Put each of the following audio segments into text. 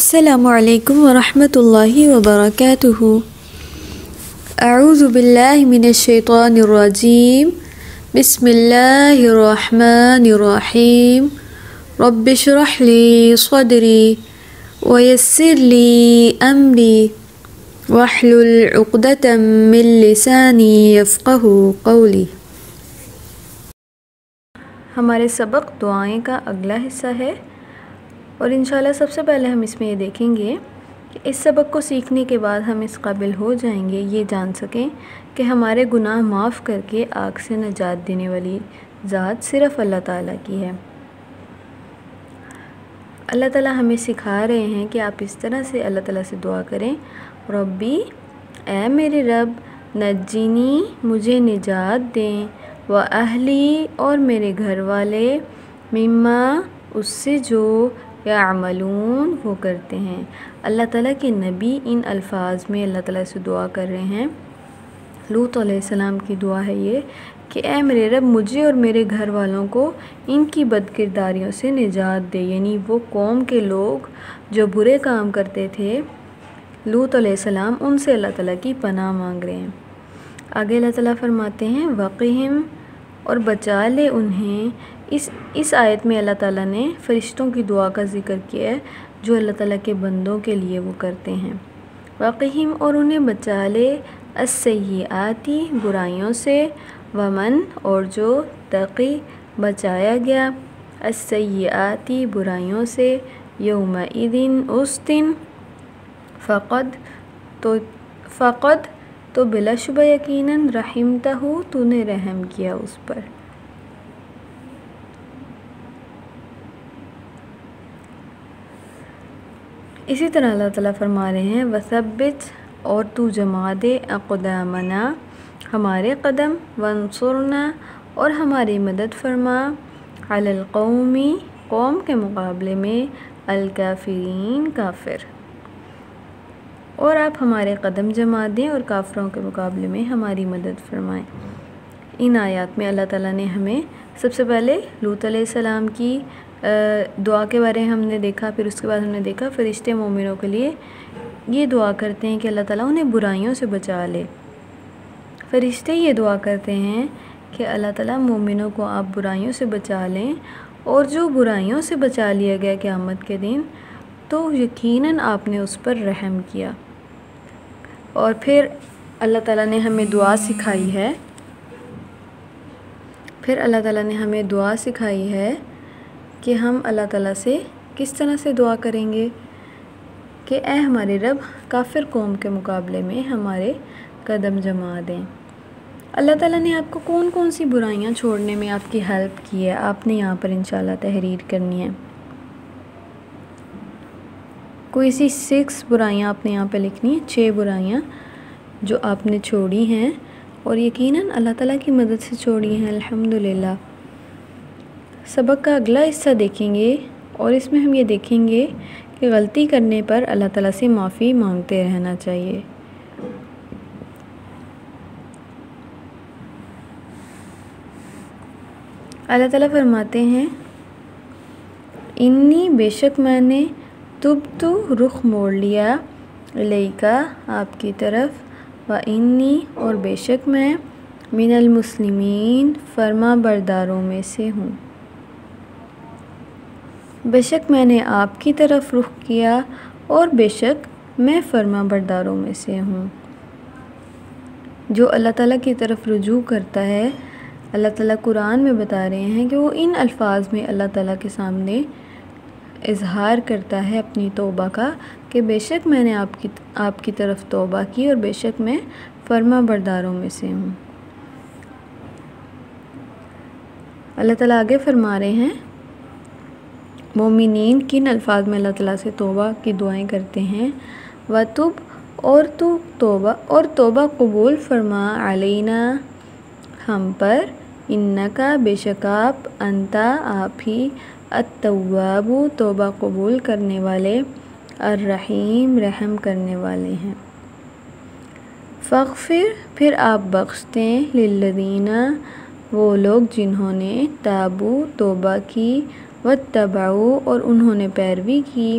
السلام علیکم ورحمۃ اللہ وبرکاتہ۔ اعوذ باللہ من الشیطان الرجیم، بسم اللہ الرحمن الرحیم۔ رب اشرح لی صدری ویسر لی امری واحلل عقدۃ من لسانی یفقہوا قولی۔ ہمارے سبق دعائیں کا اگلا حصہ ہے، اور انشاءاللہ سب سے پہلے ہم اس میں یہ دیکھیں گے کہ اس سبق کو سیکھنے کے بعد ہم اس قابل ہو جائیں گے یہ جان سکیں کہ ہمارے گناہ معاف کر کے آگ سے نجات دینے والی ذات صرف اللہ تعالیٰ کی ہے۔ اللہ تعالیٰ ہمیں سکھا رہے ہیں کہ آپ اس طرح سے اللہ تعالیٰ سے دعا کریں، ربی، اے میرے رب، نجینی، مجھے نجات دیں، و اہلی، اور میرے گھر والے، مما، اس سے جو یعملون، وہ کرتے ہیں۔ اللہ تعالیٰ کے نبی ان الفاظ میں اللہ تعالیٰ سے دعا کر رہے ہیں۔ لوط علیہ السلام کی دعا ہے یہ کہ اے میرے رب، مجھے اور میرے گھر والوں کو ان کی بد کرداریوں سے نجات دے، یعنی وہ قوم کے لوگ جو برے کام کرتے تھے، لوط علیہ السلام ان سے اللہ تعالیٰ کی پناہ مانگ رہے ہیں۔ آگے اللہ تعالیٰ فرماتے ہیں وقہم، اور بچا لے انہیں۔ اس آیت میں اللہ تعالیٰ نے فرشتوں کی دعا کا ذکر کیا ہے جو اللہ تعالیٰ کے بندوں کے لیے وہ کرتے ہیں۔ وقہم، اور انہیں بچا لے، السیئاتی، برائیوں سے، ومن، اور جو، تقی، بچایا گیا، السیئاتی، برائیوں سے، یومئذ، اس دن، فقد، تو بلا شبہ یقیناً، رحمتہ، تو نے رحم کیا اس پر۔ اسی طرح اللہ تعالیٰ فرما رہے ہیں وثبت، اور تو جما دے، اقدامنا، ہمارے قدم، وانصرنا، اور ہماری مدد فرما، علی القوم، قوم کے مقابلے میں، الکافرین، کافر، اور آپ ہمارے قدم جما دیں اور کافروں کے مقابلے میں ہماری مدد فرمائیں۔ ان آیات میں اللہ تعالیٰ نے ہمیں سب سے پہلے لوط علیہ السلام کی دعا کے بارے میں ہم نے دیکھا، پھر اس کے بعد ہم نے دیکھا فرشتے مومنوں کے لیے یہ دعا کرتے ہیں کہ اللہ تعالیٰ انہیں برائیوں سے بچا لے۔ فرشتے یہ دعا کرتے ہیں کہ اللہ تعالیٰ مومنوں کو آپ برائیوں سے بچا لیں، اور جو برائیوں سے بچا لیا گیا قیامت کے دن تو یقیناً آپ نے اس پر رحم کیا۔ اور پھر اللہ تعالیٰ نے ہمیں دعا سکھائی ہے، کہ ہم اللہ تعالیٰ سے کس طرح سے دعا کریں گے کہ اے ہمارے رب، کافر قوم کے مقابلے میں ہمارے قدم جما دیں۔ اللہ تعالیٰ نے آپ کو کون کون سی برائیاں چھوڑنے میں آپ کی ہیلپ کی ہے، آپ نے یہاں پر انشاءاللہ تحریر کرنی ہے۔ کوئی سی 6 برائیاں آپ نے یہاں پہ لکھنی ہیں، 6 برائیاں جو آپ نے چھوڑی ہیں، اور یقیناً اللہ تعالیٰ کی مدد سے چھوڑی ہیں، الحمدللہ۔ سبق کا اگلا حصہ دیکھیں گے، اور اس میں ہم یہ دیکھیں گے کہ غلطی کرنے پر اللہ تعالیٰ سے معافی مانگتے رہنا چاہیے۔ اللہ تعالیٰ فرماتے ہیں انی، بے شک میں نے، تبت، رخ موڑ لیا، الیکا، آپ کی طرف، و انی، اور بے شک میں، من المسلمین، فرما برداروں میں سے ہوں۔ بے شک میں نے آپ کی طرف رخ کیا، اور بے شک میں فرما برداروں میں سے ہوں۔ جو اللہ تعالیٰ کی طرف رجوع کرتا ہے، اللہ تعالیٰ قرآن میں بتا رہے ہیں کہ وہ ان الفاظ میں اللہ تعالیٰ کے سامنے اظہار کرتا ہے اپنی توبہ کا کہ بے شک میں نے آپ کی طرف توبہ کی، اور بے شک میں فرما برداروں میں سے ہوں۔ اللہ تعالیٰ آگے فرما رہے ہیں مومنین کن الفاظ میں اللہ تعالیٰ سے توبہ کی دعائیں کرتے ہیں، وَتُب، اور تو توبہ قبول فرما، علینا، ہم پر، انکا، بے شک آپ، انتا، آپ ہی، التواب، توبہ قبول کرنے والے، الرحیم، رحم کرنے والے ہیں۔ فاغفر، پھر آپ بخش دیں، للذین، وہ لوگ جنہوں نے، تابو، توبہ کی، واتبعوا، اور انہوں نے پیروی کی،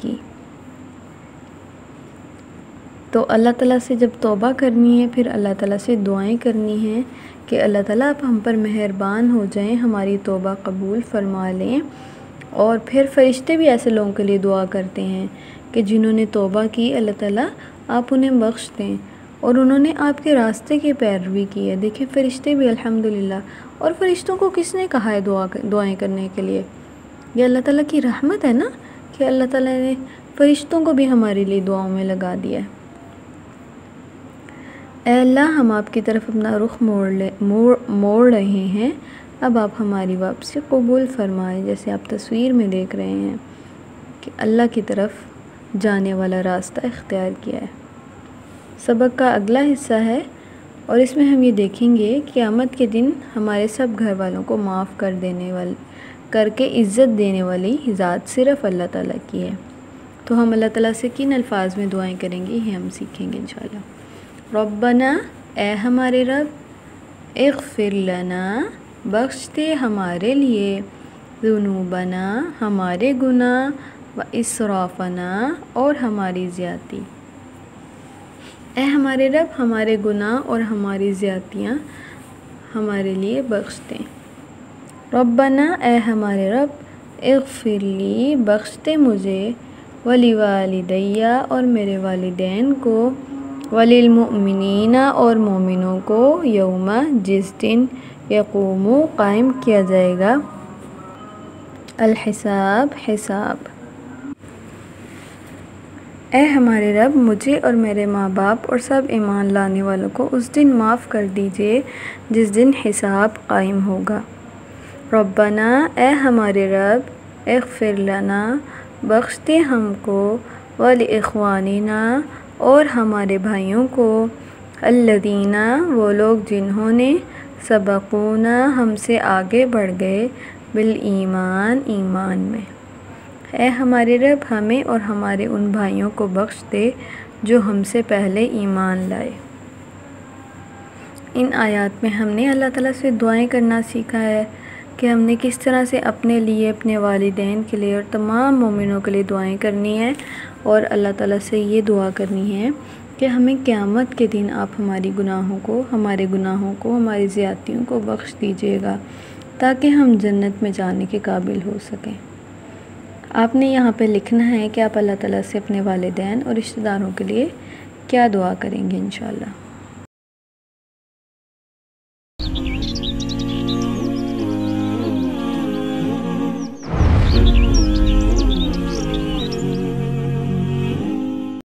کی۔ تو اللہ تعالیٰ سے جب توبہ کرنی ہے پھر اللہ تعالیٰ سے دعائیں کرنی ہیں کہ اللہ تعالیٰ آپ ہم پر مہربان ہو جائیں، ہماری توبہ قبول فرما لیں۔ اور پھر فرشتے بھی ایسے لوگوں کے لیے دعا کرتے ہیں کہ جنہوں نے توبہ کی، اللہ تعالیٰ آپ انہیں بخش دیں اور انہوں نے آپ کے راستے کی پیروی کی ہے۔ دیکھیں فرشتے بھی الحمدللہ۔ اور فرشتوں کو کس نے کہا ہے دعائیں کرنے کے لیے؟ یہ اللہ تعالیٰ کی رحمت ہے نا کہ اللہ تعالیٰ نے فرشتوں کو بھی ہمارے لیے دعاؤں میں لگا دیا ہے۔ اے اللہ، ہم آپ کی طرف اپنا رخ موڑ رہے ہیں، اب آپ ہماری واپسی قبول فرمائیں۔ جیسے آپ تصویر میں دیکھ رہے ہیں کہ اللہ کی طرف جانے والا راستہ اختیار کیا ہے۔ سبق کا اگلا حصہ ہے اور اس میں ہم یہ دیکھیں گے کہ قیامت کے دن ہمارے سب گھر والوں کو معاف کر کے عزت دینے والی ذات صرف اللہ تعالیٰ کی ہے۔ تو ہم اللہ تعالیٰ سے کن الفاظ میں دعائیں کریں گے یہ ہم سیکھیں گے انشاءاللہ۔ ربنا، اے ہمارے رب، اغفر لنا، بخش دے ہمارے لیے، ذنوبنا، ہمارے گناہ، و اسرافنا، اور ہماری زیادتی۔ اے ہمارے رب، ہمارے گناہ اور ہماری زیادتیاں ہمارے لیے بخش دیں۔ ربنا، اے ہمارے رب، اغفر لی، بخش دے مجھے، ولوالدی، اور میرے والدین کو، وللمؤمنین، اور مومنوں کو، یوم، جس دن، یقوم، قائم کیا جائے گا، الحساب، حساب۔ اے ہمارے رب، مجھے اور میرے ماں باپ اور سب ایمان لانے والوں کو اس دن معاف کر دیجئے جس دن حساب قائم ہوگا۔ ربنا، اے ہمارے رب، اغفر لنا، بخش دے ہم کو، ولاخواننا، اور ہمارے بھائیوں کو، الذین، وہ لوگ جنہوں نے، سبقونا، ہم سے آگے بڑھ گئے، بالایمان، ایمان میں۔ اے ہمارے رب، ہمیں اور ہمارے ان بھائیوں کو بخش دے جو ہم سے پہلے ایمان لائے۔ ان آیات میں ہم نے اللہ تعالیٰ سے دعائیں کرنا سیکھا ہے کہ ہم نے کس طرح سے اپنے لیے، اپنے والدین کے لیے اور تمام مومنوں کے لیے دعائیں کرنی ہے، اور اللہ تعالیٰ سے یہ دعا کرنی ہے کہ ہمیں قیامت کے دن آپ ہمارے گناہوں کو، ہماری زیادتیوں کو بخش دیجیے گا تاکہ ہم جنت میں جانے کے قابل ہو سکیں۔ آپ نے یہاں پہ لکھنا ہے کہ آپ اللہ تعالیٰ سے اپنے والدین اور رشتہ داروں کے لیے کیا دعا کریں گے انشاءاللہ۔